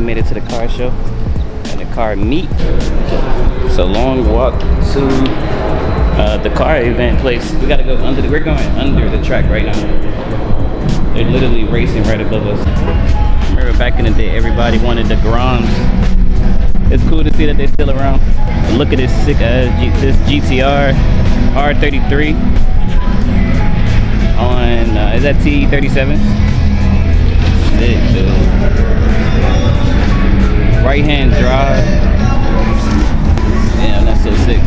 finally made it to the car show and the car meet. It's a long walk to the car event place. We gotta go under we're going under the track right now. They're literally racing right above us. Remember back in the day, everybody wanted the Groms. It's cool to see that they're still around. But look at this sick this GTR R33 on is that T37? Sick, dude. Right hand drive. Damn, that's so sick.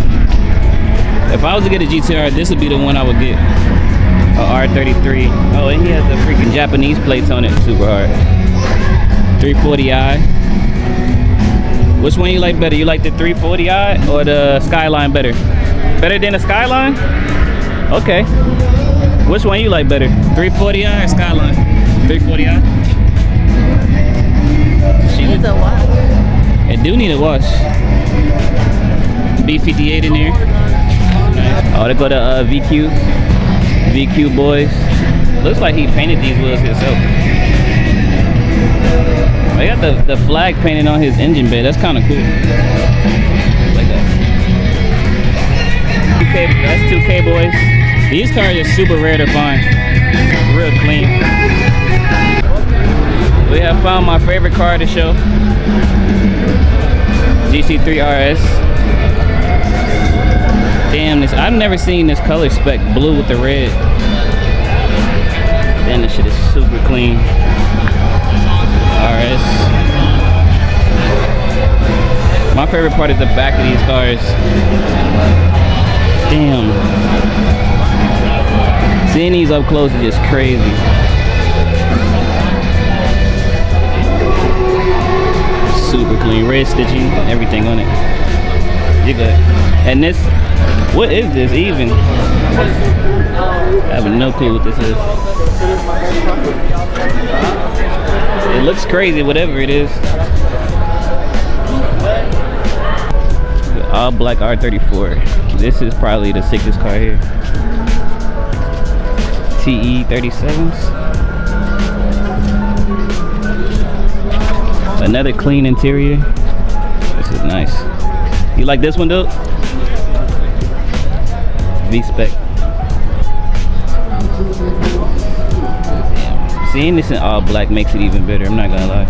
If I was to get a GTR, this would be the one I would get. A R33. Oh, and he has the freaking Japanese plates on it. Super hard. 340i. Which one you like better? You like the 340i or the Skyline better? Better than the Skyline? Okay. Which one you like better? 340i or Skyline? 340i? She needs a wash. It do need a wash. B58 in there. Nice. Oh, they go to VQ. VQ boys. Looks like he painted these wheels himself. They got the flag painted on his engine bay. That's kind of cool. Like that. 2K, that's 2K boys. These cars are super rare to find. Real clean. We have found my favorite car of the show. GC3 RS. Damn, this I've never seen this color spec, blue with the red. Damn, this shit is super clean. RS. My favorite part is the back of these cars. Damn. Seeing these up close is just crazy. Super clean, red stitching, everything on it. You're good. And this, what is this even? I have no clue what this is. It looks crazy, whatever it is. All black R34. This is probably the sickest car here. TE 37s. Another clean interior. This is nice. You like this one, dude? V-Spec. Seeing this in all black makes it even better, I'm not gonna lie.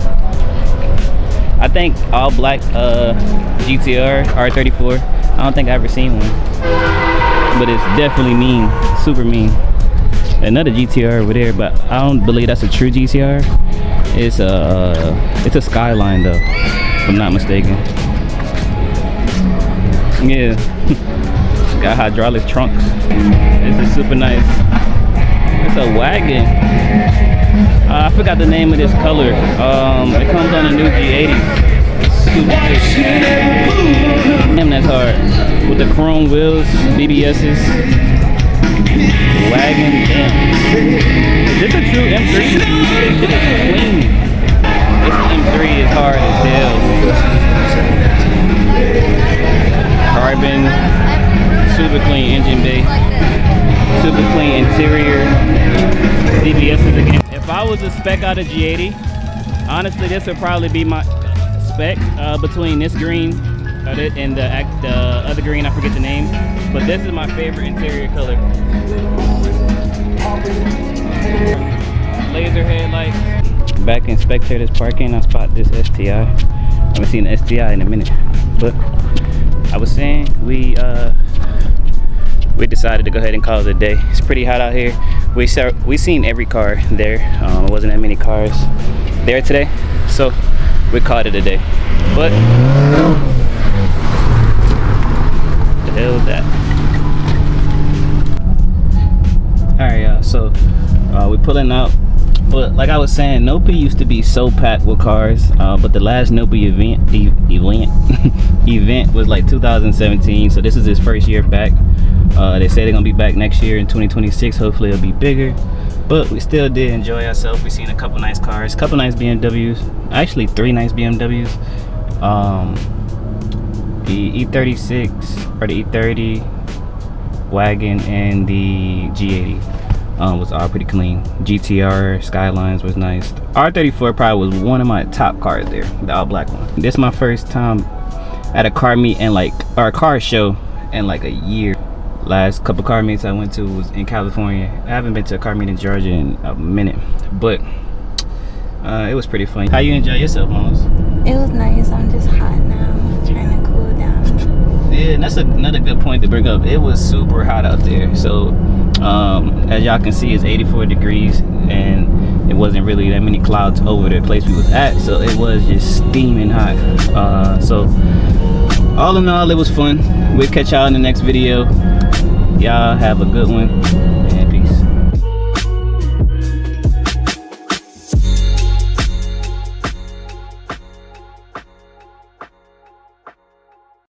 I think all black GTR R34, I don't think I've ever seen one. But it's definitely mean, super mean. Another GTR over there, but I don't believe that's a true GTR. It's a Skyline though, if I'm not mistaken. Yeah. Got hydraulic trunks. This is super nice. It's a wagon. I forgot the name of this color. It comes on a new G80. Super sick. Damn, that's hard. With the chrome wheels, BBS's. Wagon, damn. Is this a true M3? This shit is clean. This M3 is hard as hell. Carbon, super clean engine bay, super clean interior. BBS's again. If I was to spec out a G80, honestly, this would probably be my spec between this green and the other green. I forget the name, but this is my favorite interior color. Laser headlights. Back in spectators parking, I spot this STI. I haven't seen the STI in a minute, but I was saying we decided to go ahead and call it a day. It's pretty hot out here. We seen every car there. It wasn't that many cars there today, so we called it a day. But what the hell is that? All right, y'all. So we're pulling out. But like I was saying, Nope used to be so packed with cars, but the last Nope event was like 2017, so this is his first year back. They say they're gonna be back next year in 2026. Hopefully it'll be bigger, but we still did enjoy ourselves. We seen a couple nice cars, a couple nice BMWs, actually 3 nice BMWs. The E36 or the E30 wagon and the G80. was all pretty clean. GTR Skylines was nice. R34 probably was one of my top cars there, the all black one. This is my first time at a car meet and like, or a car show in like a year. Last couple car meets I went to was in California. I haven't been to a car meet in Georgia in a minute, but it was pretty fun. How you enjoy yourself, Moes? It was nice. I'm just hot now. I'm trying to cool down. Yeah, and that's another good point to bring up. It was super hot out there. So as y'all can see, it's 84 degrees and it wasn't really that many clouds over the place we was at, so it was just steaming hot. So all in all, it was fun. We'll catch y'all in the next video. Y'all have a good one.